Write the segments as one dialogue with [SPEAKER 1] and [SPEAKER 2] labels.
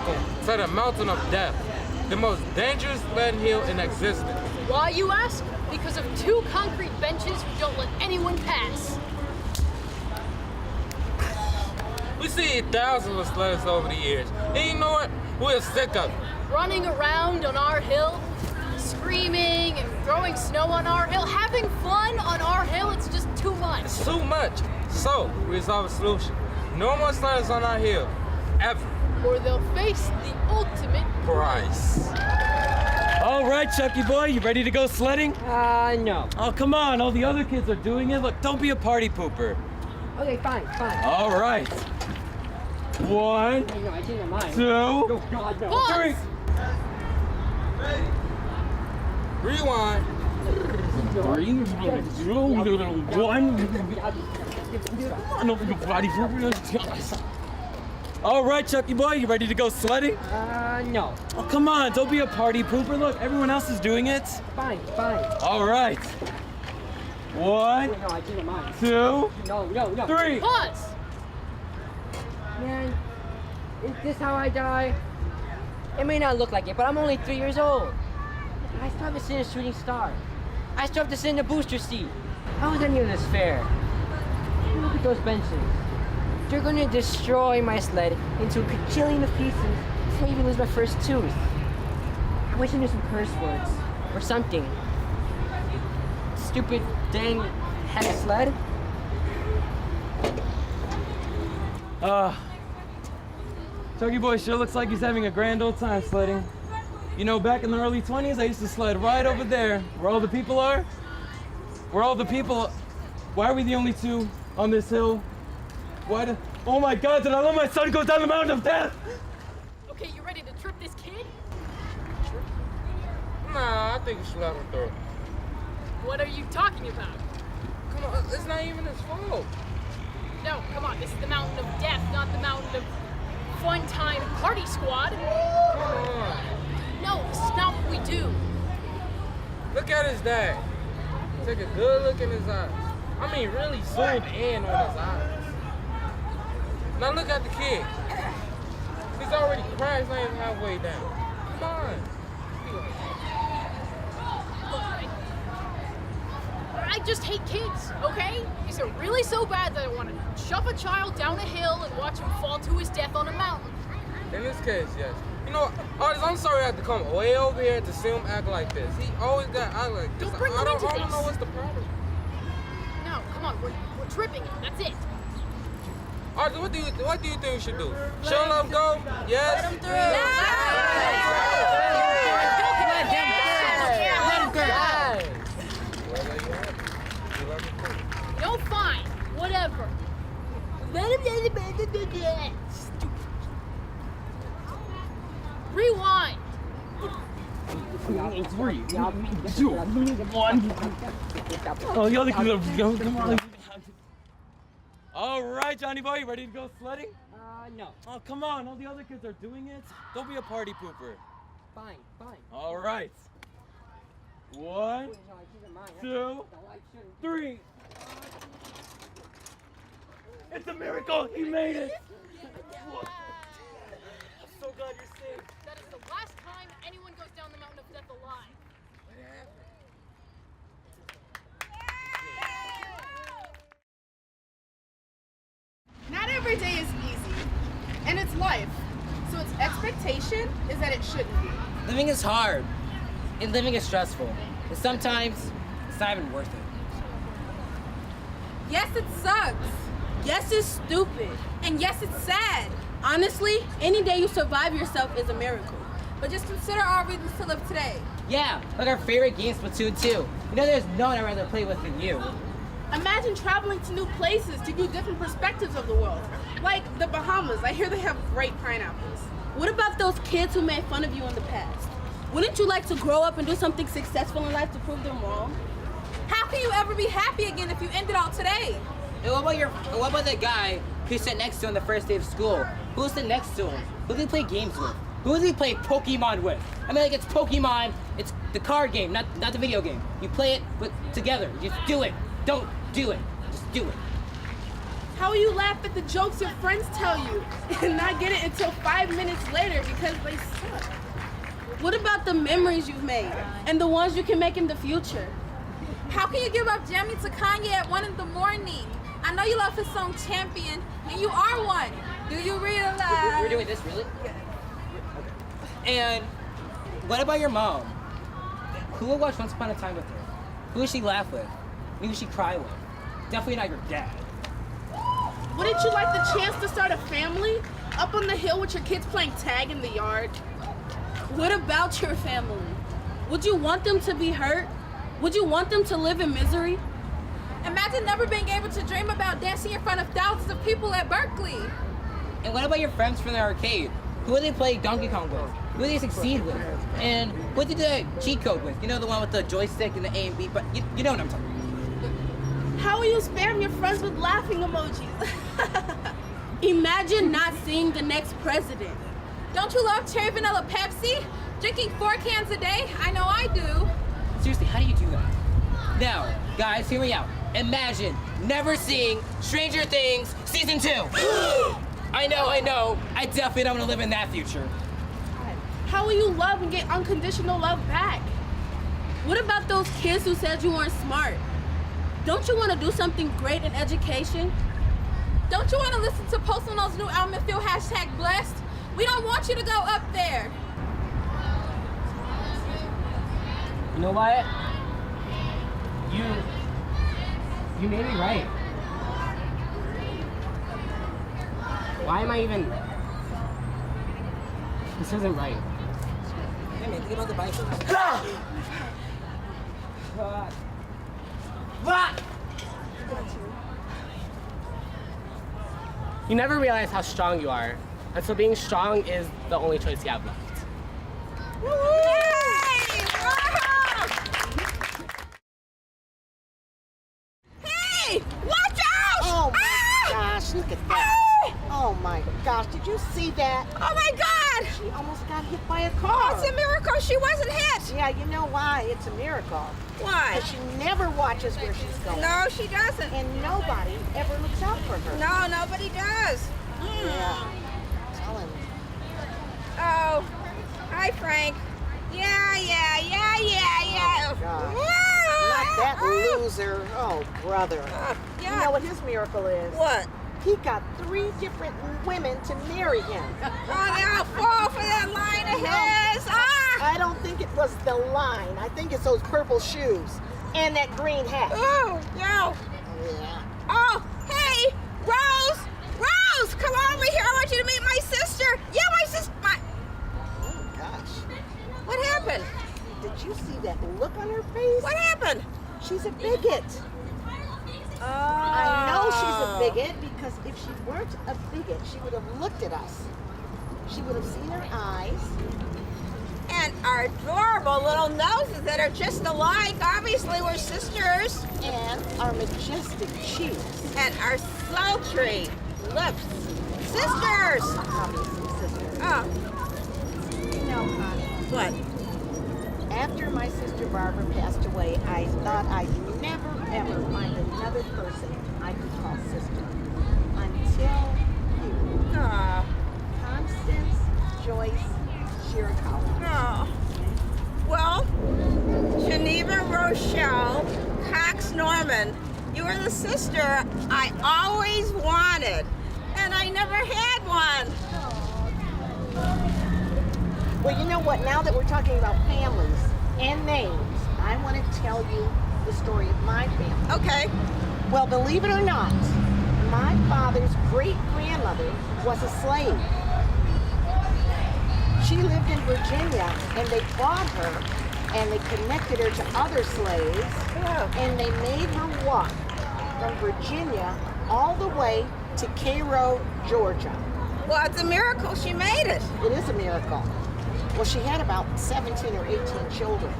[SPEAKER 1] Welcome to the mountain of death, the most dangerous sledding hill in existence.
[SPEAKER 2] Why, you ask? Because of two concrete benches who don't let anyone pass.
[SPEAKER 1] We see thousands of sledders over the years, and you know what? We're sick of it.
[SPEAKER 2] Running around on our hill, screaming and throwing snow on our hill, having fun on our hill, it's just too much.
[SPEAKER 1] It's too much. So, we resolve a solution. No more sledders on our hill, ever.
[SPEAKER 2] Or they'll face the ultimate
[SPEAKER 1] price.
[SPEAKER 3] All right, Chucky boy, you ready to go sledding?
[SPEAKER 4] No.
[SPEAKER 3] Oh, come on, all the other kids are doing it. Look, don't be a party pooper.
[SPEAKER 4] Okay, fine.
[SPEAKER 3] All right. 1,
[SPEAKER 4] No, I changed my mind.
[SPEAKER 3] 2,
[SPEAKER 4] Oh, God, no.
[SPEAKER 2] Pause.
[SPEAKER 3] 3.
[SPEAKER 1] Rewind.
[SPEAKER 3] 3, 2, 1. All right, Chucky boy, you ready to go sledding?
[SPEAKER 4] No.
[SPEAKER 3] Oh, come on, don't be a party pooper. Look, everyone else is doing it.
[SPEAKER 4] Fine.
[SPEAKER 3] All right. 1,
[SPEAKER 4] No, I changed my mind.
[SPEAKER 3] 2,
[SPEAKER 4] No.
[SPEAKER 3] 3.
[SPEAKER 2] Pause.
[SPEAKER 4] Man, is this how I die? It may not look like it, but I'm only 3 years old. I still have to sit in a shooting star. I still have to sit in the booster seat. How is any of this fair? Look at those benches. They're going to destroy my sled into a bajillion of pieces before I even lose my first tooth. I wish I knew some curse words or something. Stupid, dang, head sled.
[SPEAKER 3] Chucky boy sure looks like he's having a grand old time sledding. You know, back in the early 20s, I used to sled right over there, where all the people are. Why are we the only two on this hill? Oh my God, did I let my son go down the mountain of death?
[SPEAKER 2] Okay, you ready to trip this kid?
[SPEAKER 1] Nah, I think you should let him through.
[SPEAKER 2] What are you talking about?
[SPEAKER 1] Come on, it's not even his fault.
[SPEAKER 2] No, come on, this is the mountain of death, not the mountain of fun time party squad.
[SPEAKER 1] Come on.
[SPEAKER 2] No, this is not what we do.
[SPEAKER 1] Look at his dad. Take a good look in his eyes. I mean, really zoom in on his eyes. Now look at the kid. He's already crashed, not even halfway down. Come on.
[SPEAKER 2] I just hate kids, okay? Is it really so bad that I want to shove a child down a hill and watch him fall to his death on a mountain?
[SPEAKER 1] In this case, yes. You know, artist, I'm sorry I have to come way over here to see him act like this. He always got to act like this.
[SPEAKER 2] Don't bring him
[SPEAKER 1] I
[SPEAKER 2] into
[SPEAKER 1] don't
[SPEAKER 2] this.
[SPEAKER 1] know what's the problem.
[SPEAKER 2] No, come on, we're tripping him, that's it.
[SPEAKER 1] Artist, what do you think we should do? Should I let him go? Yes?
[SPEAKER 2] Let him through. No, fine, whatever. Rewind.
[SPEAKER 3] 3, 2, 1. Oh, the other kids are go. Come on. All right, Johnny boy, you ready to go sledding?
[SPEAKER 4] No.
[SPEAKER 3] Oh, come on, all the other kids are doing it. Don't be a party pooper.
[SPEAKER 4] Fine.
[SPEAKER 3] All right. 1, 2, 3. It's a miracle! He made it! I'm so glad you're safe.
[SPEAKER 2] That is the last time anyone goes down the mountain of death alive.
[SPEAKER 5] Not every day is easy, and it's life. So its expectation is that it shouldn't be.
[SPEAKER 6] Living is hard, and living is stressful. And sometimes, it's not even worth it.
[SPEAKER 7] Yes, it sucks. Yes, it's stupid. And yes, it's sad. Honestly, any day you survive yourself is a miracle. But just consider our reasons to live today.
[SPEAKER 6] Yeah, like our favorite game, Splatoon 2. You know there's no one I'd rather play with than you.
[SPEAKER 7] Imagine traveling to new places to view different perspectives of the world. Like the Bahamas, I hear they have great pineapples. What about those kids who made fun of you in the past? Wouldn't you like to grow up and do something successful in life to prove them wrong? How can you ever be happy again if you end it all today?
[SPEAKER 6] And what about the guy who sat next to him the first day of school? Who sat next to him? Who did he play games with? Who did he play Pokemon with? I mean, like, it's Pokemon, it's the card game, not the video game. You play it together. You just do it. Don't do it. Just do it.
[SPEAKER 7] How will you laugh at the jokes your friends tell you and not get it until 5 minutes later because they suck? What about the memories you've made and the ones you can make in the future?
[SPEAKER 8] How can you give up jamming to Kanye at 1 in the morning? I know you love his song Champion, and you are one. Do you realize?
[SPEAKER 6] We're doing this, really? And what about your mom? Who will watch Once Upon a Time with her? Who will she laugh with? Who will she cry with? Definitely not your dad.
[SPEAKER 7] Wouldn't you like the chance to start a family up on the hill with your kids playing tag in the yard? What about your family? Would you want them to be hurt? Would you want them to live in misery?
[SPEAKER 8] Imagine never being able to dream about dancing in front of thousands of people at Berkeley.
[SPEAKER 6] And what about your friends from the arcade? Who will they play Donkey Kong with? Who will they succeed with? And what did they cheat code with? You know, the one with the joystick and the A and B, but you know what I'm talking about.
[SPEAKER 7] How will you spam your friends with laughing emojis? Imagine not seeing the next president.
[SPEAKER 8] Don't you love cherry vanilla Pepsi? Drinking 4 cans a day? I know I do.
[SPEAKER 6] Seriously, how do you do that? Now, guys, hear me out. Imagine never seeing Stranger Things Season 2. I know. I definitely don't want to live in that future.
[SPEAKER 7] How will you love and get unconditional love back? What about those kids who said you weren't smart? Don't you want to do something great in education?
[SPEAKER 8] Don't you want to listen to Post Malone's new album and feel #blessed? We don't want you to go up there.
[SPEAKER 4] You know what? You may be right. Why am I even... This isn't right.
[SPEAKER 6] Hey man, think about the bicycle.
[SPEAKER 4] You never realize how strong you are, and so being strong is the only choice you have left.
[SPEAKER 8] Hey, watch out!
[SPEAKER 9] Oh my gosh, look at that. Oh my gosh, did you see that?
[SPEAKER 8] Oh my God!
[SPEAKER 9] She almost got hit by a car.
[SPEAKER 8] Oh, it's a miracle she wasn't hit.
[SPEAKER 9] Yeah, you know why? It's a miracle.
[SPEAKER 8] Why?
[SPEAKER 9] Because she never watches where she's going.
[SPEAKER 8] No, she doesn't.
[SPEAKER 9] And nobody ever looks out for her.
[SPEAKER 8] No, nobody does.
[SPEAKER 9] Yeah. Tell him.
[SPEAKER 8] Oh, hi, Frank. Yeah.
[SPEAKER 9] Oh, gosh. Not that loser. Oh, brother. You know what his miracle is?
[SPEAKER 8] What?
[SPEAKER 9] He got 3 different women to marry him.
[SPEAKER 8] Oh, now fall for that line of his.
[SPEAKER 9] I don't think it was the line. I think it's those purple shoes and that green hat.
[SPEAKER 8] Oh, no.
[SPEAKER 9] Yeah.
[SPEAKER 8] Oh, hey, Rose, come over here. I want you to meet my sister. Yeah, my sister.
[SPEAKER 9] Oh, gosh.
[SPEAKER 8] What happened?
[SPEAKER 9] Did you see that look on her face?
[SPEAKER 8] What happened?
[SPEAKER 9] She's a bigot.
[SPEAKER 8] Oh.
[SPEAKER 9] I know she's a bigot because if she weren't a bigot, she would have looked at us. She would have seen her eyes.
[SPEAKER 8] And our adorable little noses that are just alike. Obviously, we're sisters.
[SPEAKER 9] And our majestic cheeks.
[SPEAKER 8] And our sultry lips. Sisters!
[SPEAKER 9] Obviously, sisters.
[SPEAKER 8] Oh,
[SPEAKER 9] You know, honey,
[SPEAKER 8] what?
[SPEAKER 9] after my sister Barbara passed away, I thought I'd never, ever find another person I could call sister. Until you.
[SPEAKER 8] Oh,
[SPEAKER 9] Constance Joyce Shirakawa.
[SPEAKER 8] oh. Well, Geneva Rochelle Cox Norman, you were the sister I always wanted. And I never had one.
[SPEAKER 9] Well, you know what? Now that we're talking about families and names, I want to tell you the story of my family.
[SPEAKER 8] Okay.
[SPEAKER 9] Well, believe it or not, my father's great-grandmother was a slave. She lived in Virginia, and they bought her, and they connected her to other slaves, and they made her walk from Virginia all the way to Cairo, Georgia.
[SPEAKER 8] Well, it's a miracle she made it.
[SPEAKER 9] It is a miracle. Well, she had about 17 or 18 children.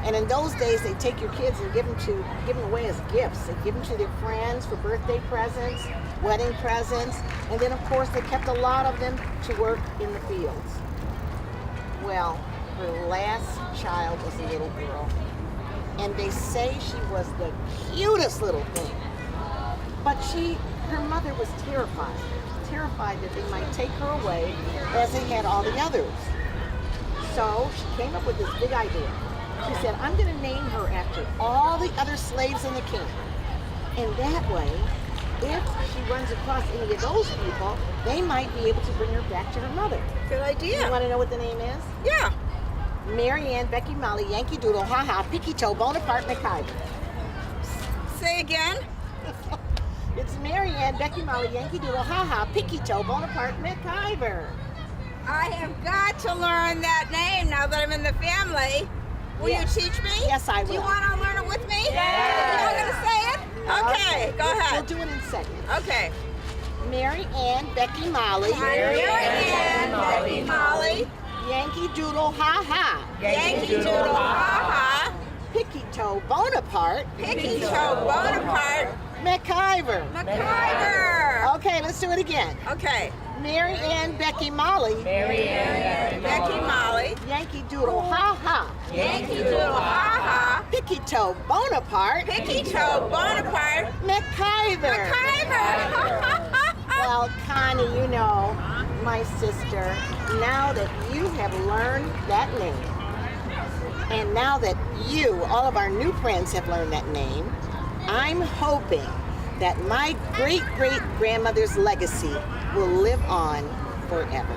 [SPEAKER 9] And in those days, they take your kids and give them away as gifts. They give them to their friends for birthday presents, wedding presents, and then of course they kept a lot of them to work in the fields. Well, her last child was a little girl, and they say she was the cutest little thing. But she her mother was terrified that they might take her away as they had all the others. So she came up with this big idea. She said, I'm going to name her after all the other slaves in the camp. And that way, if she runs across any of those people, they might be able to bring her back to her mother.
[SPEAKER 8] Good idea.
[SPEAKER 9] You want to know what the name is?
[SPEAKER 8] Yeah.
[SPEAKER 9] Mary Ann, Becky, Molly, Yankee Doodle, Ha Ha, Picky Toe, Bonaparte, McIver.
[SPEAKER 8] Say again.
[SPEAKER 9] It's Mary Ann, Becky, Molly, Yankee Doodle, Ha Ha, Picky Toe, Bonaparte, McIver.
[SPEAKER 8] I have got to learn that name now that I'm in the family. Will
[SPEAKER 9] Yes.
[SPEAKER 8] you teach me?
[SPEAKER 9] Yes, I will.
[SPEAKER 8] Do you want to learn it with me?
[SPEAKER 9] Yeah.
[SPEAKER 8] You're going to say it? Okay, go ahead.
[SPEAKER 9] We'll do it in seconds.
[SPEAKER 8] Okay.
[SPEAKER 9] Mary Ann, Becky, Molly.
[SPEAKER 8] Mary Ann, Becky, Molly.
[SPEAKER 9] Yankee Doodle, Ha Ha.
[SPEAKER 8] Yankee Doodle, Ha Ha.
[SPEAKER 9] Picky Toe, Bonaparte.
[SPEAKER 8] Picky Toe, Bonaparte.
[SPEAKER 9] McIver.
[SPEAKER 8] McIver.
[SPEAKER 9] Okay, let's do it again.
[SPEAKER 8] Okay.
[SPEAKER 9] Mary Ann, Becky, Molly.
[SPEAKER 8] Becky, Molly.
[SPEAKER 9] Yankee Doodle, Ha Ha.
[SPEAKER 8] Yankee Doodle, Ha Ha.
[SPEAKER 9] Picky Toe, Bonaparte.
[SPEAKER 8] Picky Toe, Bonaparte.
[SPEAKER 9] McIver.
[SPEAKER 8] McIver.
[SPEAKER 9] Well, Connie, you know, my sister, now that you have learned that name, and now that you, all of our new friends have learned that name, I'm hoping that my great-great-grandmother's legacy will live on forever.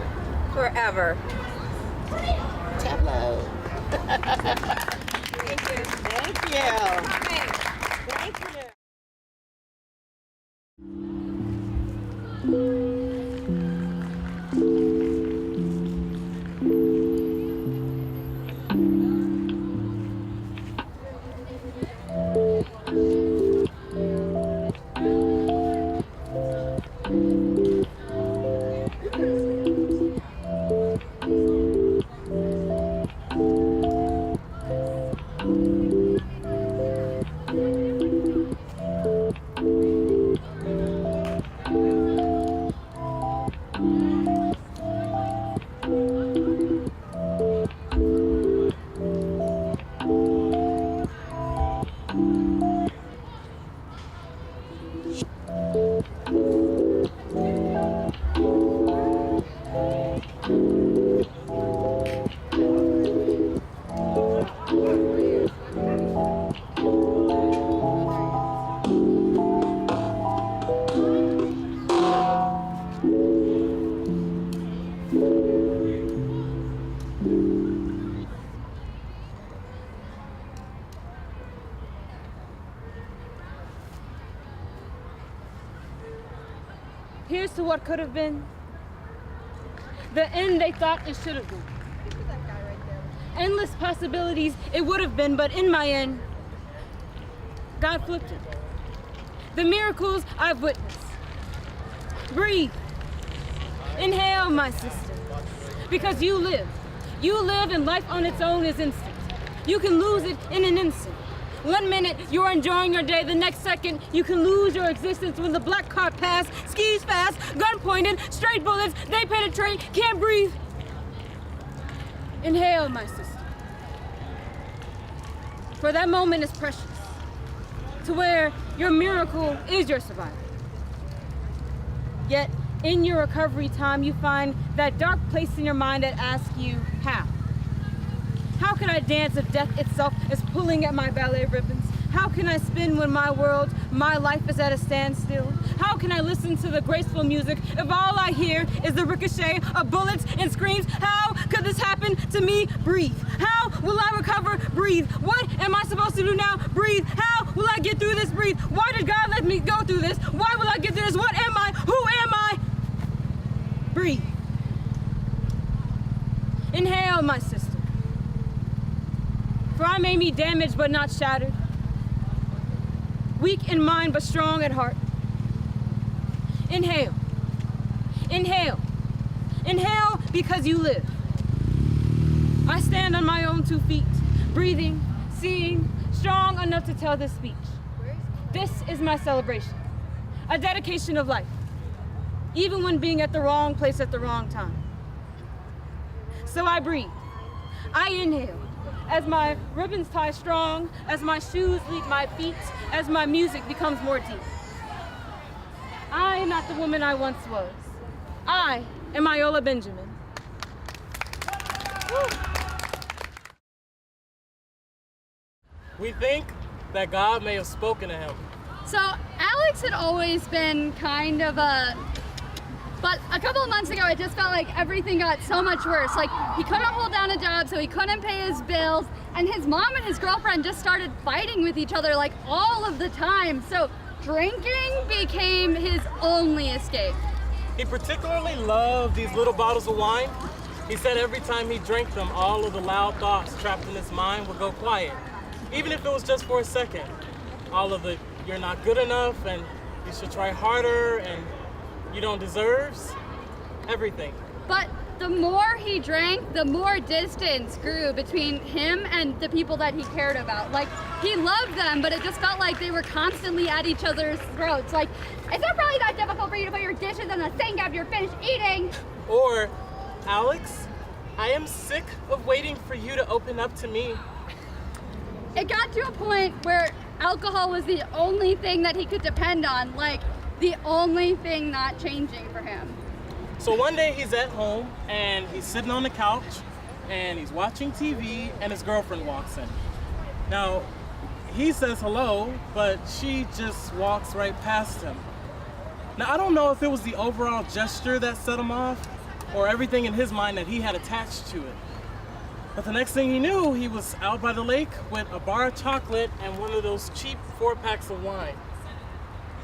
[SPEAKER 8] Forever.
[SPEAKER 9] Tableau.
[SPEAKER 8] Thank you.
[SPEAKER 9] Thank you. Thank you.
[SPEAKER 10] Here's to what could have been, the end they thought it should have been. Endless possibilities it would have been, but in my end, God flipped it. The miracles I've witnessed. Breathe. Inhale, my sister, because you live. You live, and life on its own is instant. You can lose it in an instant. 1 minute, you're enjoying your day. The next second, you can lose your existence when the black car pass, skis fast, gun pointed, straight bullets, they penetrate, can't breathe. Inhale, my sister. For that moment is precious, to where your miracle is your survival. Yet, in your recovery time, you find that dark place in your mind that asks you, how? How can I dance if death itself is pulling at my ballet ribbons? How can I spin when my world, my life is at a standstill? How can I listen to the graceful music if all I hear is the ricochet of bullets and screams? How could this happen to me? Breathe. How will I recover? Breathe. What am I supposed to do now? Breathe. How will I get through this? Breathe. Why did God let me go through this? Why will I get through this? What am I? Who am I? Breathe. Inhale, my sister. For I may be damaged but not shattered, weak in mind but strong at heart. Inhale. Inhale. Inhale because you live. I stand on my own 2 feet, breathing, seeing, strong enough to tell this speech. This is my celebration, a dedication of life, even when being at the wrong place at the wrong time. So I breathe. I inhale. As my ribbons tie strong, as my shoes lead my feet, as my music becomes more deep. I am not the woman I once was. I am Iola Benjamin.
[SPEAKER 1] We think that God may have spoken to him.
[SPEAKER 2] So Alex had always been kind of but a couple of months ago, it just felt like everything got so much worse. Like, he couldn't hold down a job, so he couldn't pay his bills, and his mom and his girlfriend just started fighting with each other, like, all of the time. So drinking became his only escape.
[SPEAKER 1] He particularly loved these little bottles of wine. He said every time he drank them, all of the loud thoughts trapped in his mind would go quiet, even if it was just for a second. All of the, you're not good enough, and you should try harder, and you don't deserve everything.
[SPEAKER 2] But the more he drank, the more distance grew between him and the people that he cared about. Like, he loved them, but it just felt like they were constantly at each other's throats. Like, is it probably that difficult for you to put your dishes in the sink after you're finished eating?
[SPEAKER 1] Or, Alex, I am sick of waiting for you to open up to me.
[SPEAKER 2] It got to a point where alcohol was the only thing that he could depend on. Like, the only thing not changing for him.
[SPEAKER 1] So one day he's at home and he's sitting on the couch and he's watching TV and his girlfriend walks in. Now, he says hello, but she just walks right past him. Now, I don't know if it was the overall gesture that set him off or everything in his mind that he had attached to it. But the next thing he knew, he was out by the lake with a bar of chocolate and one of those cheap 4-packs of wine.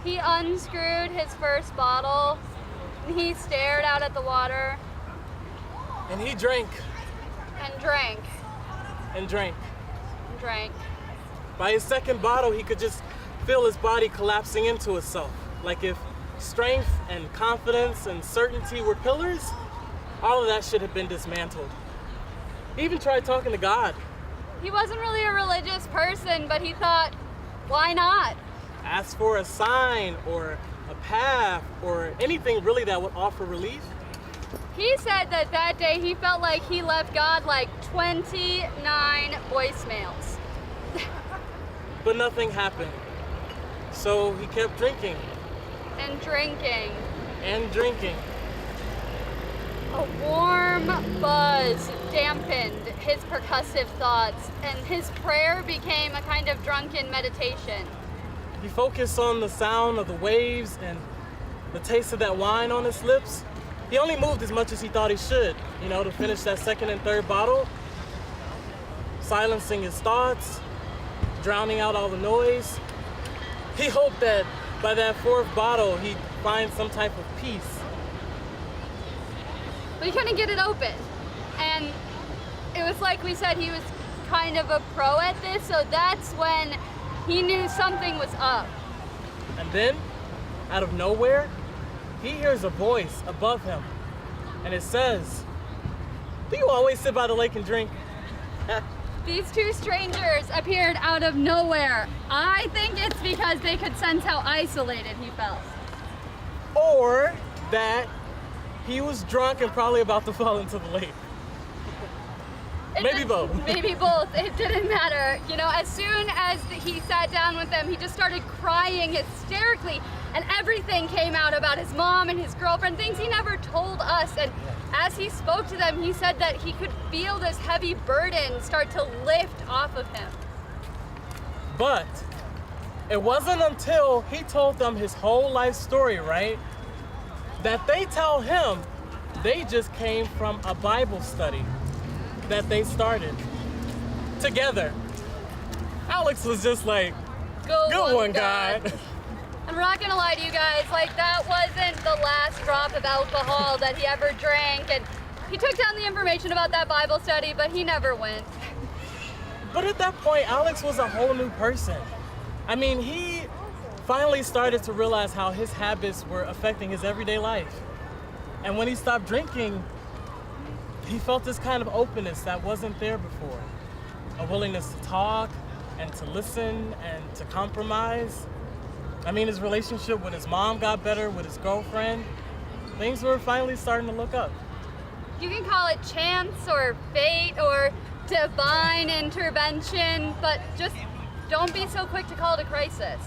[SPEAKER 2] He unscrewed his first bottle, and he stared out at the water.
[SPEAKER 1] And he drank.
[SPEAKER 2] And drank.
[SPEAKER 1] And drank.
[SPEAKER 2] And drank.
[SPEAKER 1] By his second bottle, he could just feel his body collapsing into itself. Like if strength and confidence and certainty were pillars, all of that should have been dismantled. He even tried talking to God.
[SPEAKER 2] He wasn't really a religious person, but he thought, why not?
[SPEAKER 1] Ask for a sign or a path or anything really that would offer relief.
[SPEAKER 2] He said that that day he felt like he left God like 29 voicemails.
[SPEAKER 1] But nothing happened. So he kept drinking.
[SPEAKER 2] And drinking.
[SPEAKER 1] And drinking.
[SPEAKER 2] A warm buzz dampened his percussive thoughts, and his prayer became a kind of drunken meditation.
[SPEAKER 1] He focused on the sound of the waves and the taste of that wine on his lips. He only moved as much as he thought he should, to finish that second and third bottle, silencing his thoughts, drowning out all the noise. He hoped that by that fourth bottle, he'd find some type of peace.
[SPEAKER 2] But he couldn't get it open. And it was like we said, he was kind of a pro at this, so that's when he knew something was up.
[SPEAKER 1] And then, out of nowhere, he hears a voice above him. And it says, "Do you always sit by the lake and drink?"
[SPEAKER 2] These two strangers appeared out of nowhere. I think it's because they could sense how isolated he felt.
[SPEAKER 1] Or that he was drunk and probably about to fall into the lake. Maybe both.
[SPEAKER 2] Maybe both. It didn't matter. As soon as he sat down with them, he just started crying hysterically, and everything came out about his mom and his girlfriend, things he never told us. And as he spoke to them, he said that he could feel this heavy burden start to lift off of him.
[SPEAKER 1] But it wasn't until he told them his whole life story, right, that they tell him they just came from a Bible study that they started together. Alex was just like, good one, God.
[SPEAKER 2] I'm not gonna lie to you guys, that wasn't the last drop of alcohol that he ever drank, and he took down the information about that Bible study, but he never went.
[SPEAKER 1] But at that point, Alex was a whole new person. He finally started to realize how his habits were affecting his everyday life. And when he stopped drinking, he felt this kind of openness that wasn't there before. A willingness to talk and to listen and to compromise. His relationship with his mom got better, with his girlfriend. Things were finally starting to look up.
[SPEAKER 2] You can call it chance or fate or divine intervention, but just don't be so quick to call it a crisis.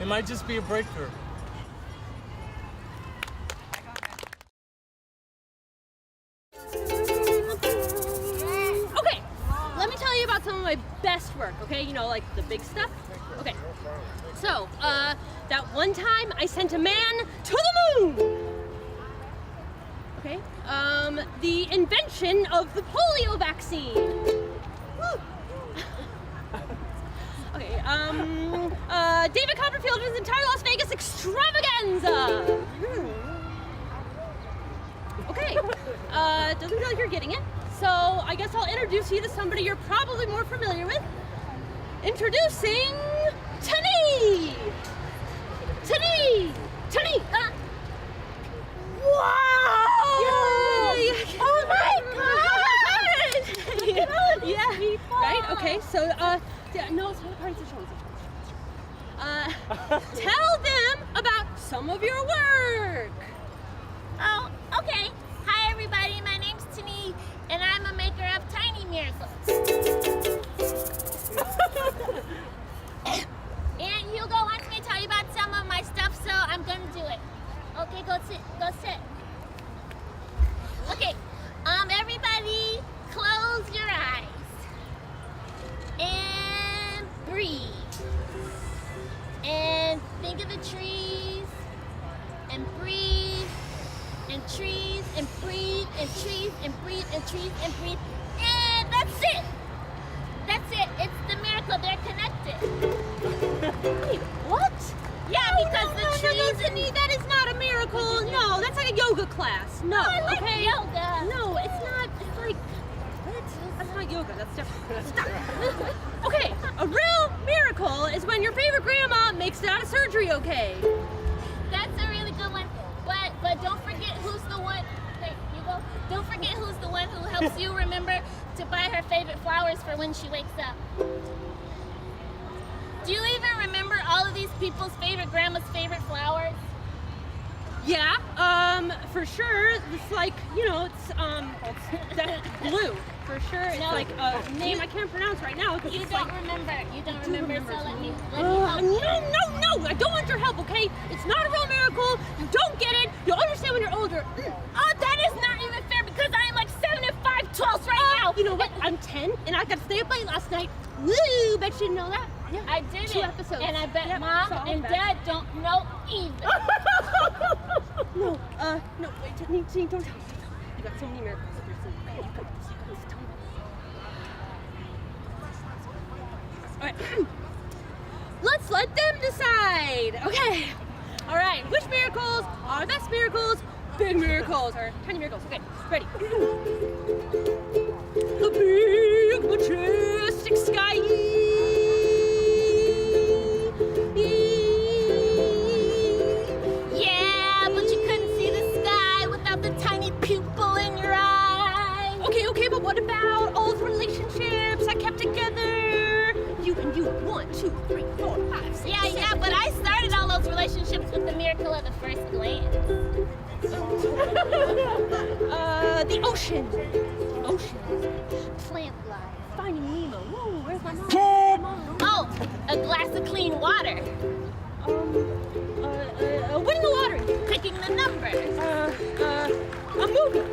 [SPEAKER 1] It might just be a breakthrough.
[SPEAKER 11] about some of my best work, okay? You know, like the big stuff. Okay. So, that one time I sent a man to the moon. Okay. The invention of the polio vaccine. Woo. Okay. David Copperfield and his entire Las Vegas extravaganza. Okay. Doesn't feel like you're getting it. So I guess I'll introduce you to somebody you're probably more familiar with. Introducing Timmy! Timmy! Timmy!
[SPEAKER 8] Wow!
[SPEAKER 11] Yay!
[SPEAKER 8] Oh my God!
[SPEAKER 11] Yeah, right? Okay, so, yeah, no, it's not a party, it's a show. Tell them about some of your work.
[SPEAKER 12] Oh, okay. Hi, everybody. My name's Timmy, and I'm a maker of tiny miracles. And Hugo wants me to tell you about some of my stuff, so I'm gonna do it. Okay, go sit. Okay, everybody, close your eyes and breathe. And think of the trees, and breathe, and trees, and breathe, and trees, and breathe, and trees, and breathe. And that's it. That's it. It's the miracle. They're connected.
[SPEAKER 11] Wait, what?
[SPEAKER 12] Yeah, because the trees and
[SPEAKER 11] that is not a miracle. No, that's like a yoga class. No,
[SPEAKER 12] Oh, I like
[SPEAKER 11] okay?
[SPEAKER 12] yoga.
[SPEAKER 11] No, it's not. It's like, what? That's not yoga. That's different. Stop. Okay, a real miracle is when your favorite grandma makes it out of surgery okay.
[SPEAKER 12] That's a really good one. But don't forget who's the one. Hey, Hugo. Don't forget who's the one who helps you remember to buy her favorite flowers for when she wakes up. Do you even remember all of these people's favorite grandma's favorite flowers?
[SPEAKER 11] Yeah, for sure. It's like, you know, it's that blue. For sure, it's
[SPEAKER 12] No.
[SPEAKER 11] like a name I can't pronounce right now.
[SPEAKER 12] You
[SPEAKER 11] it's
[SPEAKER 12] don't
[SPEAKER 11] like,
[SPEAKER 12] remember. You don't
[SPEAKER 11] do
[SPEAKER 12] remember,
[SPEAKER 11] remember.
[SPEAKER 12] so let me help you.
[SPEAKER 11] No, I don't want your help, okay? It's not a real miracle. You don't get it. You'll understand when you're older.
[SPEAKER 12] Oh, that is not even fair because I am like 7 and 5/12 right now.
[SPEAKER 11] You know what? I'm 10 and I got to stay up late last night. Woo! Bet you didn't know that. Yeah.
[SPEAKER 12] I did
[SPEAKER 11] 2
[SPEAKER 12] it.
[SPEAKER 11] episodes.
[SPEAKER 12] And I bet
[SPEAKER 11] Yep,
[SPEAKER 12] Mom
[SPEAKER 11] so
[SPEAKER 12] and
[SPEAKER 11] bad.
[SPEAKER 12] Dad don't know either.
[SPEAKER 11] No, wait, Janine, don't tell me. You got so many miracles up your sleeve. You got this, tell me. All right. Let's let them decide. Okay. All right. Which miracles are best miracles, big miracles, or tiny miracles? Okay. Ready. The big majestic sky.
[SPEAKER 12] Yeah, but you couldn't see the sky without the tiny pupil in your eye.
[SPEAKER 11] Okay, but what about all the relationships I kept together? You and you, 1, 2, 3, 4, 5, 6.
[SPEAKER 12] Yeah, but I started all those relationships with the miracle of the first glance.
[SPEAKER 11] The ocean.
[SPEAKER 12] Plant life.
[SPEAKER 11] Finding Nemo. Whoa, where's my mom?
[SPEAKER 12] Oh, a glass of clean water.
[SPEAKER 11] Winning the lottery.
[SPEAKER 12] Picking the numbers.
[SPEAKER 11] A movie.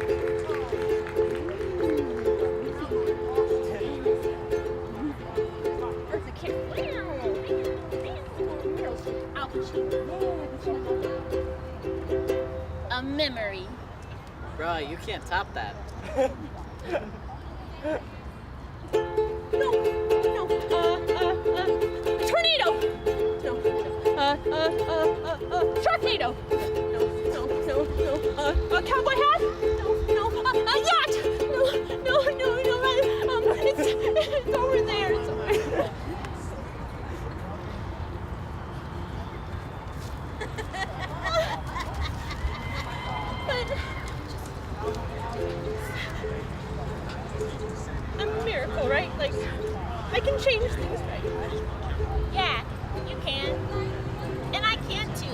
[SPEAKER 12] Eartha Kitt. Al Pacino. A memory.
[SPEAKER 6] Bro, you can't top that.
[SPEAKER 11] Tornado. Sharknado. No. A cowboy hat. No. A yacht. No. It's over there. It's over there. A miracle, right? Like, I can change things, right?
[SPEAKER 12] Yeah, you can. And I can too.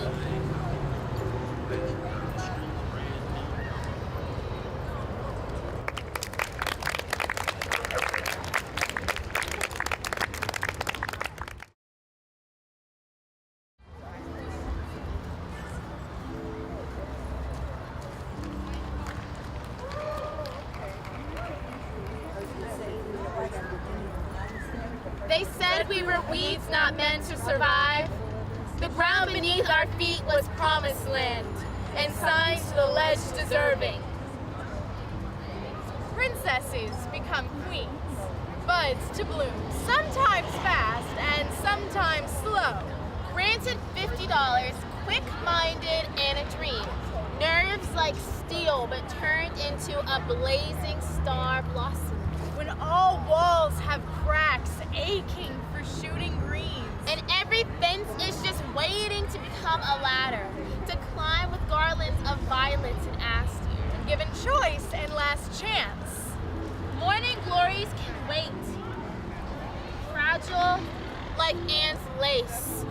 [SPEAKER 13] They said we were weeds not meant to survive. The ground beneath our feet was promised land, and signs to the ledge deserving. Princesses become queens, buds to bloom, sometimes fast and sometimes slow. Granted $50, quick-minded and a dream. Nerves like steel but turned into a blazing star blossom. When all walls have cracks aching for shooting greens. And every fence is just waiting to become a ladder. To climb with garlands of violets and asters. Given choice and last chance. Morning glories can wait. Fragile like ants' lace.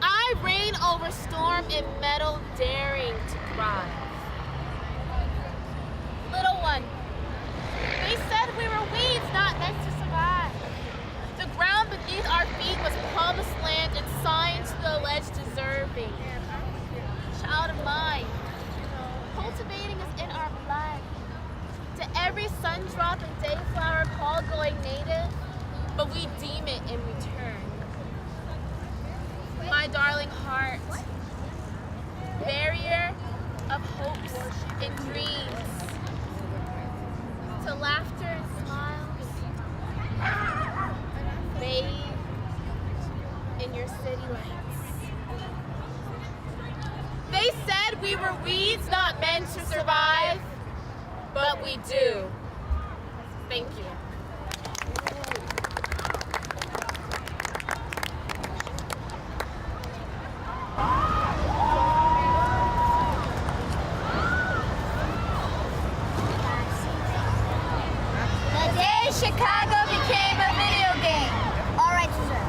[SPEAKER 13] I reign over storm and metal, daring to thrive. Little one, they said we were weeds not meant to survive. The ground beneath our feet was promised land and signs to the ledge deserving. Child of mine, cultivating is in our blood. To every sundrop and dayflower call going native, but we deem it in return. My darling heart, barrier of hopes and dreams, to laughter and smiles, bathe in your city lights. They said we were weeds not meant to survive, but we do. Thank you.
[SPEAKER 12] The day Chicago became a video game. All right, sir.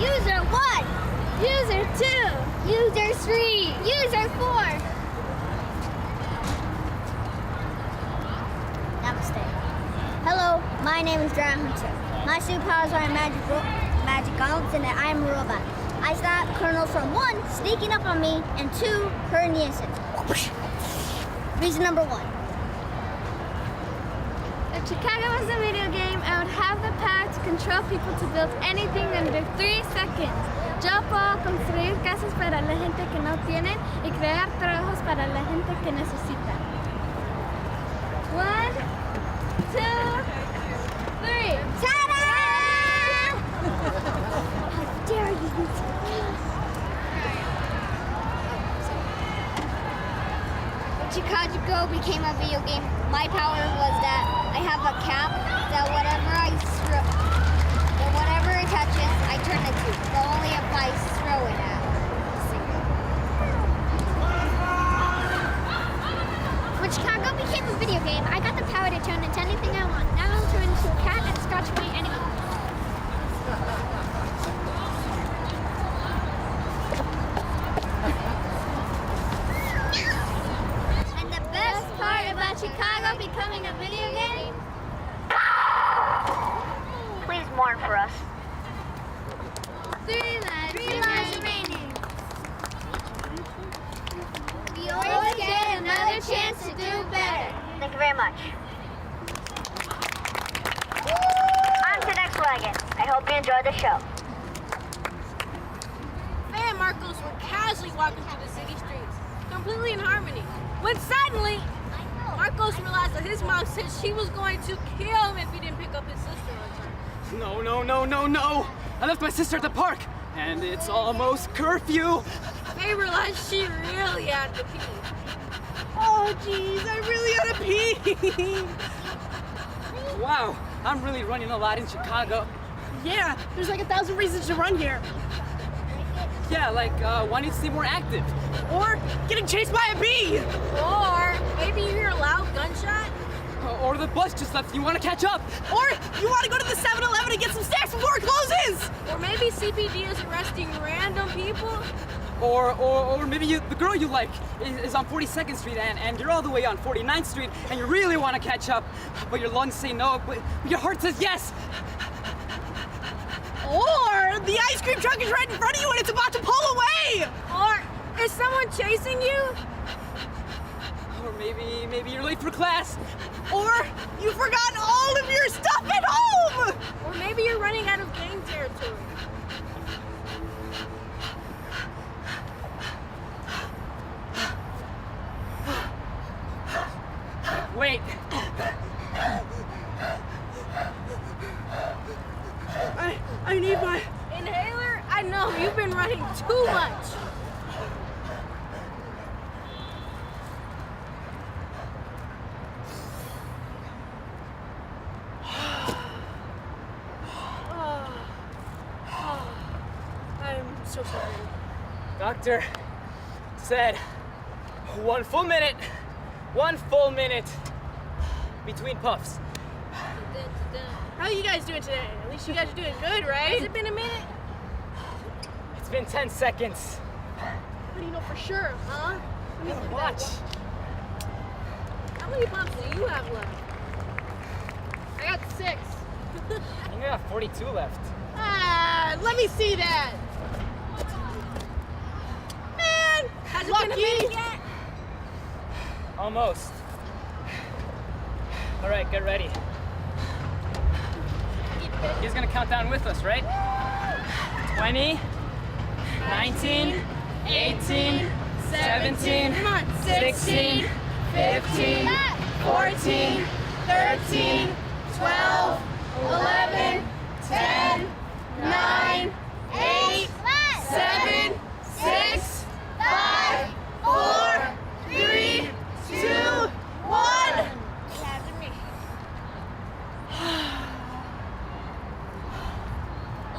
[SPEAKER 12] User 1. User 2. User 3. User 4. Namaste. Hello, my name is Dry Hunter. My superpowers are magic gauntlets and that I am a robot. I stop kernels from 1, sneaking up on me, and 2, hurting the insect. Reason number 1.
[SPEAKER 2] If Chicago was a video game, I would have the power to control people to build anything under 3 seconds. Yo puedo construir casas para la gente que no tienen y crear trabajos para la gente que necesita. 1, 2, 3. Ta-da! How dare you use When Chicago became a video game, my power was that I have a cap that whatever it touches, I turn it to. But only if I throw it at it. When Chicago became a video game, I got the power to turn into anything I want. Now I'm turned into a cat and scratch my enemy. And the best part about Chicago becoming a video game? Please mourn for us. 3 lives remaining. We always get another chance to do better. Thank you very much. On to the next wagon. I hope you enjoy the show.
[SPEAKER 7] Faye and Marcos were casually walking through the city streets, completely in harmony, when suddenly, Marcos realized that his mom said she was going to kill him if he didn't pick up his sister on time.
[SPEAKER 3] No, no, no, no, no! I left my sister at the park, and it's almost curfew.
[SPEAKER 7] Faye realized she really had to pee. Oh, jeez, I really had to pee.
[SPEAKER 3] Wow, I'm really running a lot in Chicago.
[SPEAKER 7] Yeah, there's like 1,000 reasons to run here.
[SPEAKER 3] Yeah, like wanting to stay more active.
[SPEAKER 7] Or getting chased by a bee. Or maybe you hear a loud gunshot.
[SPEAKER 3] Or the bus just left, you want to catch up.
[SPEAKER 7] Or you want to go to the 7-Eleven and get some snacks before it closes. Or maybe CPD is arresting random people.
[SPEAKER 3] Or maybe the girl you like is on 42nd Street and you're all the way on 49th Street and you really want to catch up, but your lungs say no, but your heart says yes.
[SPEAKER 7] Or the ice cream truck is right in front of you and it's about to pull away.
[SPEAKER 10] Or is someone chasing you?
[SPEAKER 3] Or maybe you're late for class.
[SPEAKER 7] Or you've forgotten all of your stuff at home.
[SPEAKER 10] Or maybe you're running out of gang territory.
[SPEAKER 3] Wait.
[SPEAKER 7] I need my
[SPEAKER 10] inhaler? I know, you've been running too much.
[SPEAKER 7] I'm so sorry.
[SPEAKER 3] Doctor said 1 full minute between puffs.
[SPEAKER 7] How are you guys doing today? At least you guys are doing good, right?
[SPEAKER 10] Has it been a minute?
[SPEAKER 3] It's been 10 seconds.
[SPEAKER 7] How do you know for sure, huh?
[SPEAKER 3] Watch.
[SPEAKER 10] How many pumps do you have left?
[SPEAKER 7] I got 6.
[SPEAKER 3] You got 42 left.
[SPEAKER 7] Let me see that. Man,
[SPEAKER 10] Has it
[SPEAKER 7] lucky.
[SPEAKER 10] been a minute yet?
[SPEAKER 3] Almost. All right, get ready. You guys gonna count down with us, right? 20, 19, 18, 17, 16, 15, 14, 13, 12, 11, 10, 9, 8, 7, 6, 5, 4, 3, 2, 1.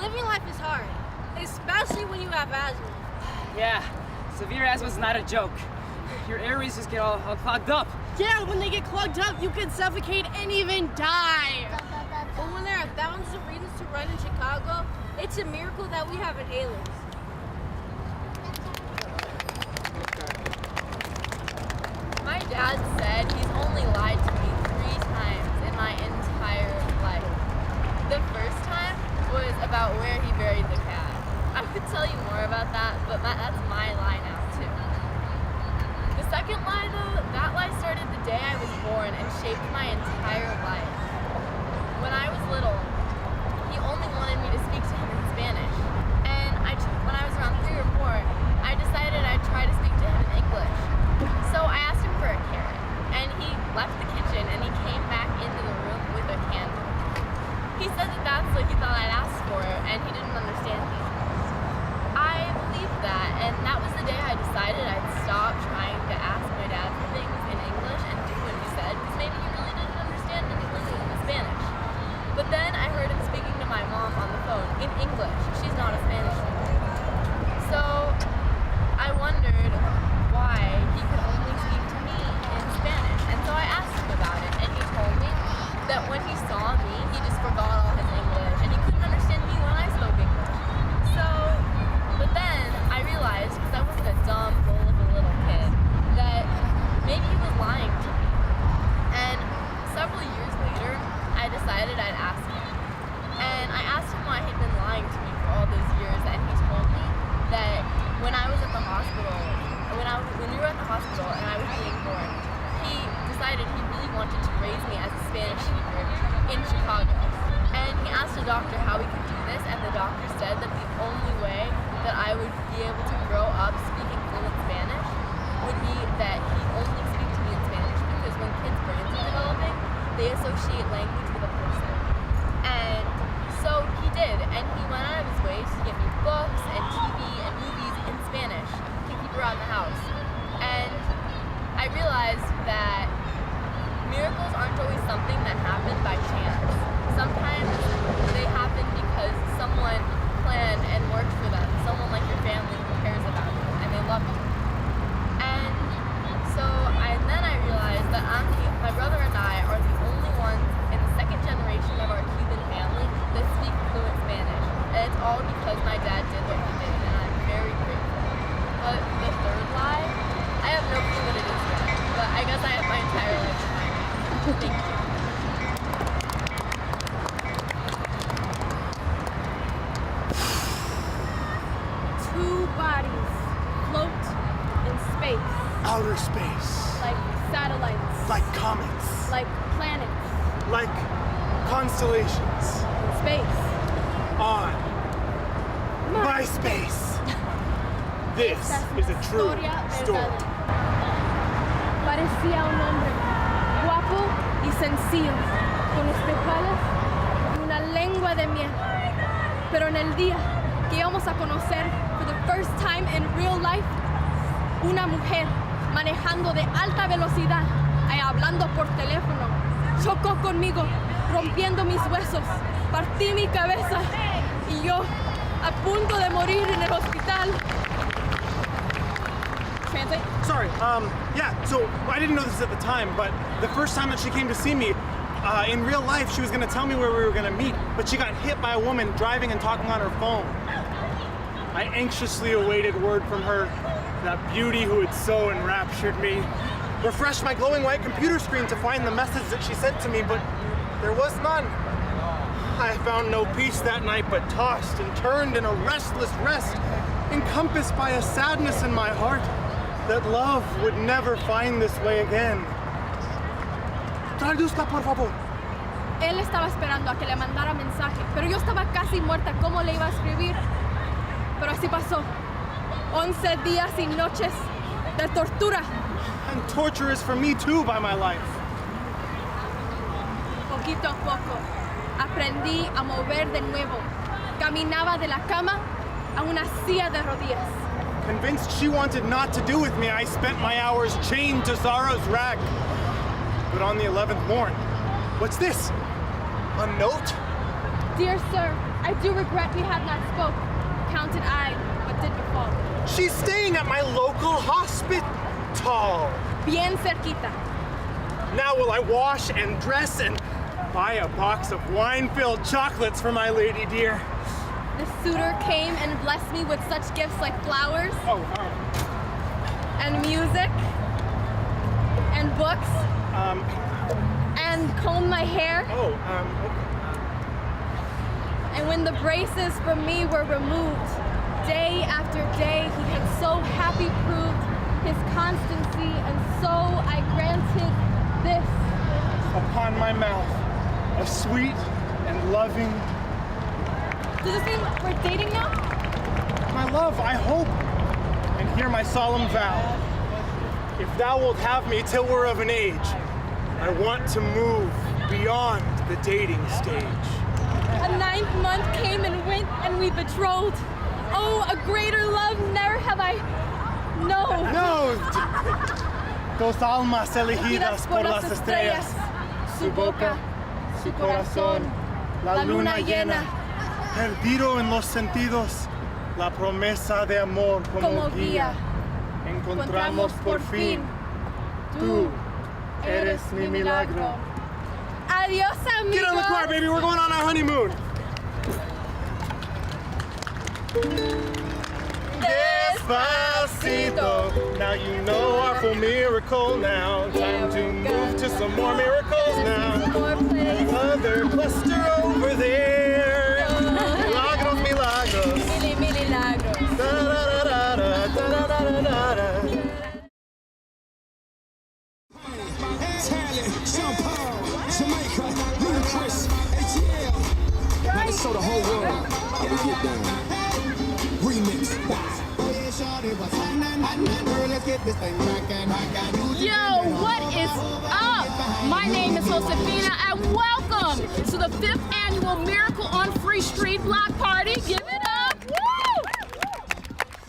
[SPEAKER 10] Living life is hard, especially when you have asthma.
[SPEAKER 3] Yeah, severe asthma's not a joke. Your airways just get all clogged up.
[SPEAKER 7] Yeah, when they get clogged up, you can suffocate and even die.
[SPEAKER 10] But when there are thousands of reasons to run in Chicago, it's a miracle that we have inhalers.
[SPEAKER 13] My dad said he's only lied to me 3 times in my entire life. The first time was about where he buried the cat. I could tell you more about that, but that's my lie now too. The second lie though, that lie started the day I was born and shaped my entire life. When I was little, he only wanted me to speak to him in Spanish. And when I was around 3 or 4, I decided I'd try to speak to him in English. So I asked him for a carrot, and he left the kitchen and he came back into the room with a candle. He said that that's what he thought I'd asked for, and he didn't understand me. I believed that, and that was the day I decided I'd stop trying to ask my dad for things in English and do what he said, because maybe he really didn't understand anything in Spanish. But then I heard him speaking to my mom on the phone in English. She's not a Spanish speaker. So I wondered why he could only speak to me in Spanish, and so I asked him about it, and he told me that when he saw me, he just forgot all his English, and he couldn't understand me when I spoke English. So, but then I realized, because I wasn't a dumb, gullible little kid, that maybe he was lying to me. And several years later, I decided I'd ask him. And I asked him why he'd been lying to me for all those years, and he told me that when I was at the hospital, when we were at the hospital and I was being born, he decided he really wanted to raise me as a Spanish speaker in Chicago. And he asked the doctor how we could do this, and the doctor said that the only way that I would be able to grow up speaking fluent Spanish would be that he only speak to me in Spanish, because when kids' brains are developing, they associate language with a person. And so he did, and he went out of his way to get me books and TV and movies in Spanish to keep around the house. And I realized that miracles aren't always something that happen by chance. Sometimes they happen because someone planned and worked for them, someone like your family who cares about you and they love you. And so then I realized that my brother and I are the only ones in the second generation of our Cuban family that speak fluent Spanish. And it's all because my dad did what he did, and I'm very grateful. But the third lie, I have no clue what it is yet, but I guess I have my entire life to find out. Thank you.
[SPEAKER 14] space.
[SPEAKER 13] Like satellites.
[SPEAKER 14] Like comets.
[SPEAKER 13] Like planets.
[SPEAKER 14] Like constellations.
[SPEAKER 13] Space.
[SPEAKER 14] On my space. This is a true story.
[SPEAKER 13] Parecía un hombre guapo y sencillo, con espejales y una lengua de miel. Pero en el día que íbamos a conocer, for the first time in real life, una mujer manejando de alta velocidad y hablando por teléfono, chocó conmigo, rompiendo mis huesos, partí mi cabeza y yo a punto de morir en el hospital. Translate?
[SPEAKER 14] Sorry, yeah, so I didn't know this at the time, but the first time that she came to see me, in real life, she was gonna tell me where we were gonna meet, but she got hit by a woman driving and talking on her phone. I anxiously awaited word from her, that beauty who had so enraptured me. Refreshed my glowing white computer screen to find the message that she sent to me, but there was none. I found no peace that night, but tossed and turned in a restless rest, encompassed by a sadness in my heart that love would never find this way again. Traduzca, por favor.
[SPEAKER 13] Él estaba esperando a que le mandara mensaje, pero yo estaba casi muerta. ¿Cómo le iba a escribir? Pero así pasó. 11 días y noches de tortura.
[SPEAKER 14] And torture is for me too by my life.
[SPEAKER 13] Poquito a poco, aprendí a mover de nuevo. Caminaba de la cama a una silla de rodillas.
[SPEAKER 14] Convinced she wanted naught to do with me, I spent my hours chained to sorrow's rack. But on the 11th morn, what's this? A note?
[SPEAKER 13] Dear sir, I do regret we had not spoke. Counted I, but did befall.
[SPEAKER 14] She's staying at my local hospital.
[SPEAKER 13] Bien cerquita.
[SPEAKER 14] Now will I wash and dress and buy a box of wine-filled chocolates for my lady dear.
[SPEAKER 13] The suitor came and blessed me with such gifts like flowers. And music. And books. And combed my hair. And when the braces from me were removed, day after day, he had so happy proved his constancy, and so I granted this.
[SPEAKER 14] Upon my mouth, a sweet and loving.
[SPEAKER 13] Does this mean we're dating now?
[SPEAKER 14] My love, I hope. And hear my solemn vow. If thou wilt have me till we're of an age, I want to move beyond the dating stage.
[SPEAKER 13] A 9th month came and went, and we betrothed. Oh, a greater love never have I known.
[SPEAKER 14] Dos almas elegidas por las estrellas.
[SPEAKER 13] Su boca, su corazón,
[SPEAKER 14] la luna llena. Perdido en los sentidos, la promesa de amor como guía. Encontramos por fin. Tú eres mi milagro.
[SPEAKER 13] Adiós, amigos.
[SPEAKER 14] Get on the car, baby. We're going on our honeymoon. Despacito. Now you know our full miracle now. Time to move to some more miracles now. Other cluster over there. Milagros, milagros.
[SPEAKER 13] Milagros.
[SPEAKER 14] Da da da da da da da da da.
[SPEAKER 15] So the whole world can get down. Remix.
[SPEAKER 13] Yo, what is up? My name is Josefina, and welcome to the 5th annual Miracle on Free Street Block Party. Give it up! Woo!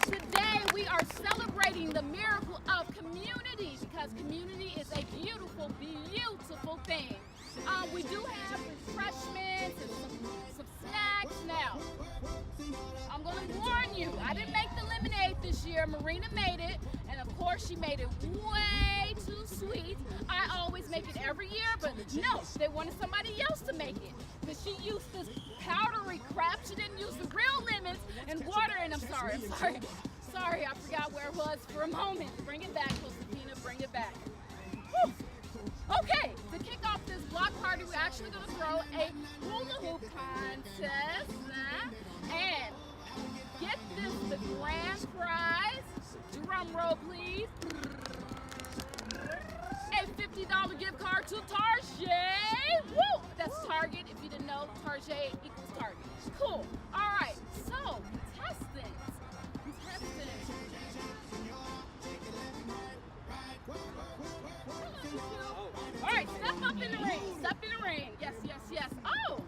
[SPEAKER 13] Today we are celebrating the miracle of community, because community is a beautiful, beautiful thing. We do have refreshments and some snacks now. I'm gonna warn you, I didn't make the lemonade this year. Marina made it, and of course she made it way too sweet. I always make it every year, but no, they wanted somebody else to make it, because she used this powdery crap. She didn't use the real lemons and water, and I'm sorry, I forgot where it was for a moment. Bring it back, Josefina, bring it back. Whew. Okay, to kick off this block party, we're actually going to throw a hula hoop contest. And get this, the grand prize. Drum roll, please.
[SPEAKER 16] a $50 gift card to Target. Woo! That's Target. If you didn't know, Target equals Target. Cool. All right. So, contestants. All right, step up in the ring. Step in the ring. Yes, yes, yes. Oh!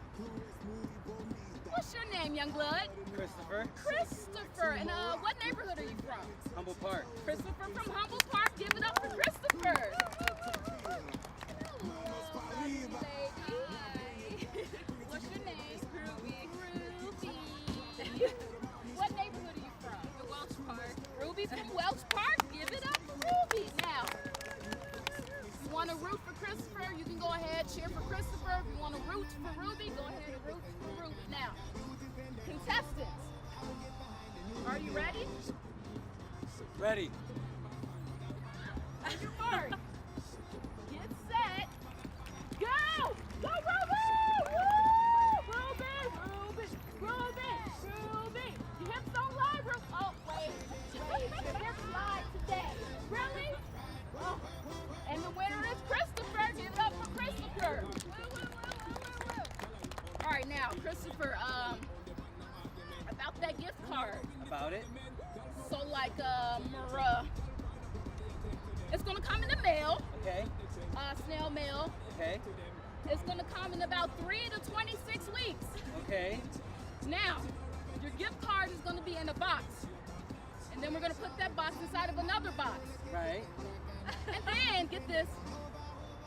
[SPEAKER 16] What's your name, young blood?
[SPEAKER 3] Christopher.
[SPEAKER 16] Christopher. And what neighborhood are you from?
[SPEAKER 3] Humble Park.
[SPEAKER 16] Christopher from Humble Park. Give it up for Christopher. Lady. What's your name? Ruby. Ruby. What neighborhood are you from? Welch Park. Ruby from Welch Park. Give it up for Ruby. Now, you want to root for Christopher? You can go ahead, cheer for Christopher. If you want to root for Ruby, go ahead and root for Ruby. Now, contestants, are you ready?
[SPEAKER 3] Ready.
[SPEAKER 16] On your mark. Get set. Go! Go, Ruby! Woo! Ruby! Ruby! Ruby! Ruby! Your hips don't lie, Ruby. Oh, wait. Your hips lie today. Really? Oh. And the winner is Christopher. Give it up for Christopher. Woo, woo, woo, woo, woo, woo. All right, now, Christopher, about that gift card.
[SPEAKER 3] About it?
[SPEAKER 16] So, like, it's gonna come in the mail.
[SPEAKER 3] Okay.
[SPEAKER 16] Snail mail.
[SPEAKER 3] Okay.
[SPEAKER 16] It's gonna come in about 3 to 26 weeks.
[SPEAKER 3] Okay.
[SPEAKER 16] Now, your gift card is gonna be in a box. And then we're gonna put that box inside of another box.
[SPEAKER 3] Right.
[SPEAKER 16] And then, get this,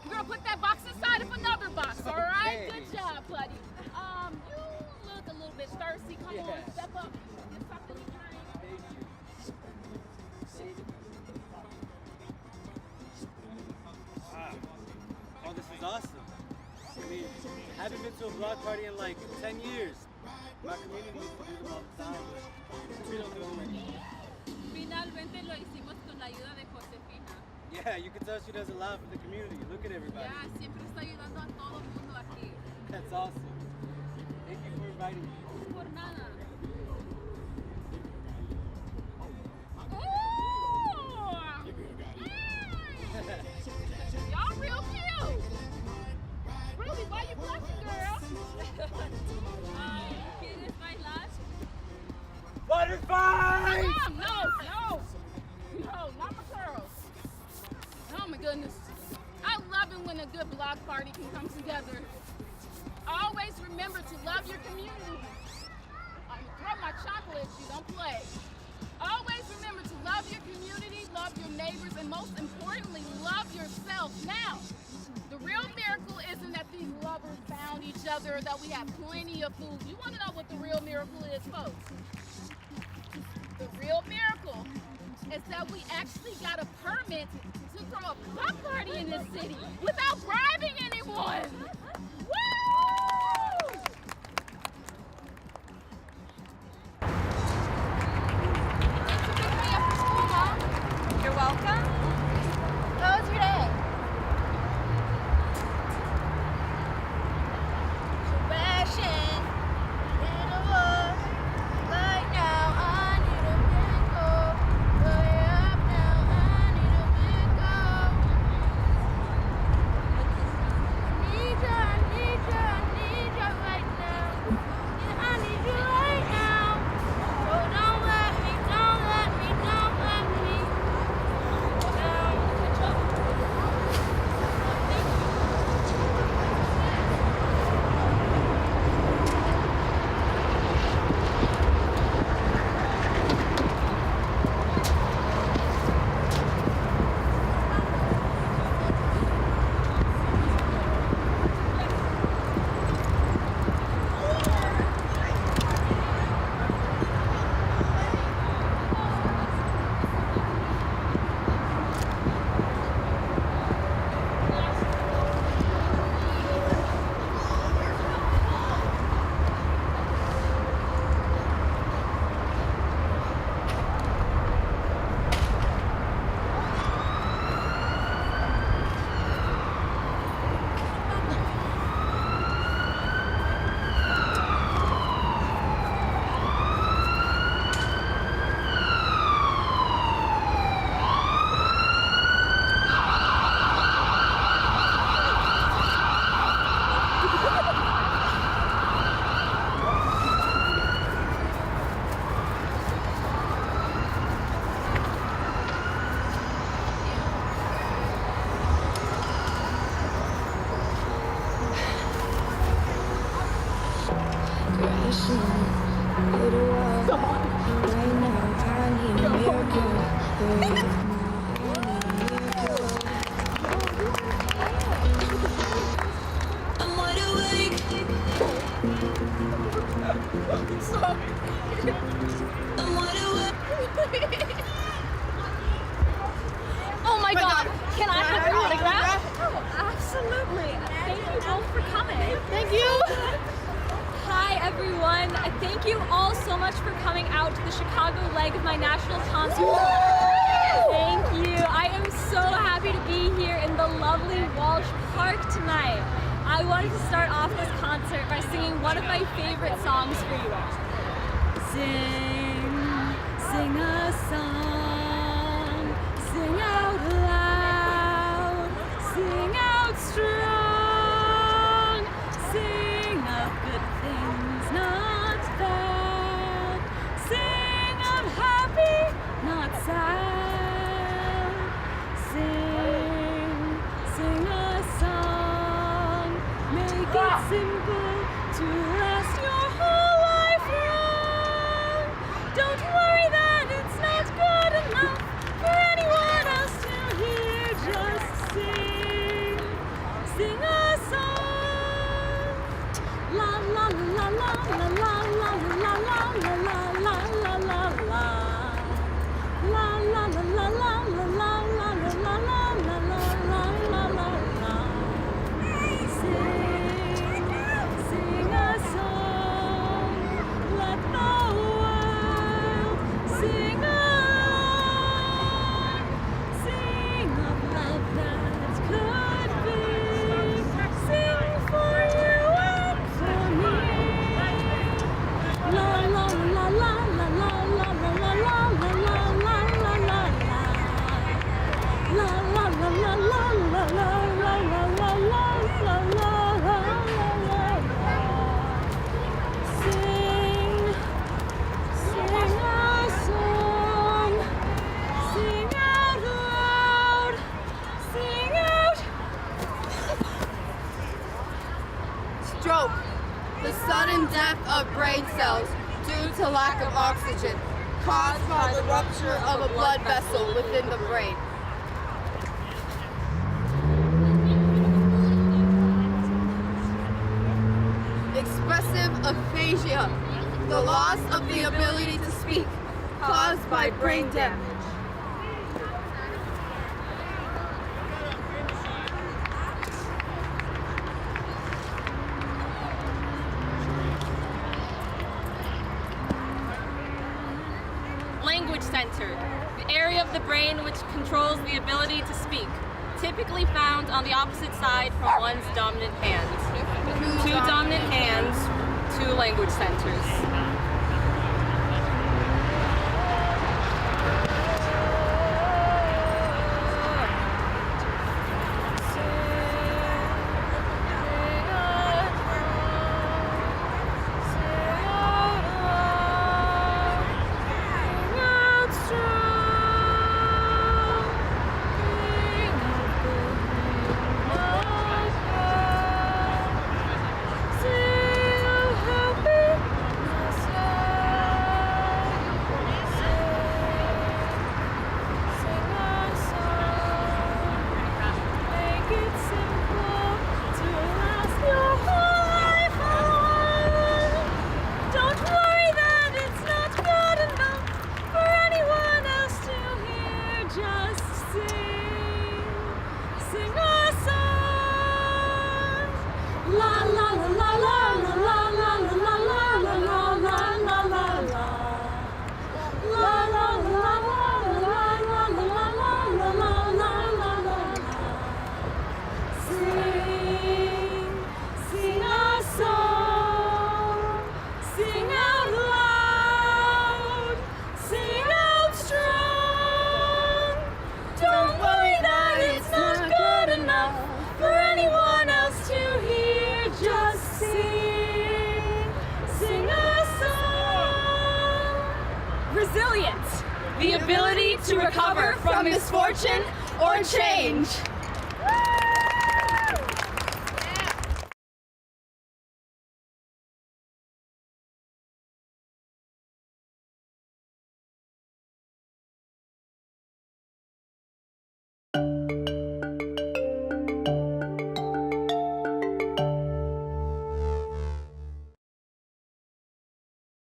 [SPEAKER 16] we're gonna put that box inside of another box, all right?
[SPEAKER 3] Okay.
[SPEAKER 16] Good job, buddy. You look a little bit thirsty. Come on, step up. Get something to drink.
[SPEAKER 3] Thank you. Wow. Oh, this is awesome. I mean, I haven't been to a block party in like 10 years. My community used to do them all the time. We don't do them anymore.
[SPEAKER 16] Finalmente lo hicimos con la ayuda de Josefina.
[SPEAKER 3] Yeah, you can tell she does a lot for the community. Look at everybody.
[SPEAKER 16] Ya, siempre está ayudando a todo el mundo aquí.
[SPEAKER 3] That's awesome. Thank you for inviting me.
[SPEAKER 16] Por nada. Y'all real cute. Ruby, why you blushing, girl? ¿Quieres bailar?
[SPEAKER 3] Butterfly!
[SPEAKER 16] No, not my girls. Oh my goodness. I love it when a good block party can come together. Always remember to love your community. I'm gonna throw my chocolate at you, don't play. Always remember to love your community, love your neighbors, and most importantly, love yourself. Now, the real miracle isn't that these lovers found each other, that we have plenty of food. You want to know what the real miracle is, folks? The real miracle is that we actually got a permit to throw a block party in this city without bribing anyone. Woo!
[SPEAKER 2] You're welcome. How was your day? Crashing in a war. Right now, I need a big go. Way up now, I need a big go. I need your
[SPEAKER 11] Oh my God! Can I have your autograph? Oh, absolutely. Thank you both for coming.
[SPEAKER 13] Thank you.
[SPEAKER 11] Hi everyone. Thank you all so much for coming out to the Chicago leg of my national concert. Thank you. I am so happy to be here in the lovely Walsh Park tonight. I wanted to start off this concert by singing one of my favorite songs for you all. Sing a song, sing out loud, sing out strong, sing of good things, not bad, sing of happy, not sad, sing a song, make it simple to last your whole life long. Don't worry that it's not good enough for anyone else to hear. Just sing a song. La la la la la la la la la la la la la la la. La la la la la la la la la la la la la la la. Sing a song. Let the world sing along. Sing of love that could be. Sing for you and for me. La la la la la la la la la la la la la la la. La la la la la la la la la la la la la. Sing a song, sing out loud, sing out.
[SPEAKER 5] Stroke. The sudden death of brain cells due to lack of oxygen caused by the rupture of a blood vessel within the brain. Expressive aphasia. The loss of the ability to speak caused by brain damage.
[SPEAKER 11] Language center, the area of the brain which controls the ability to speak, typically found on the opposite side from one's dominant hand. Two dominant hands, two language centers. Resilience, the ability to recover from misfortune or change.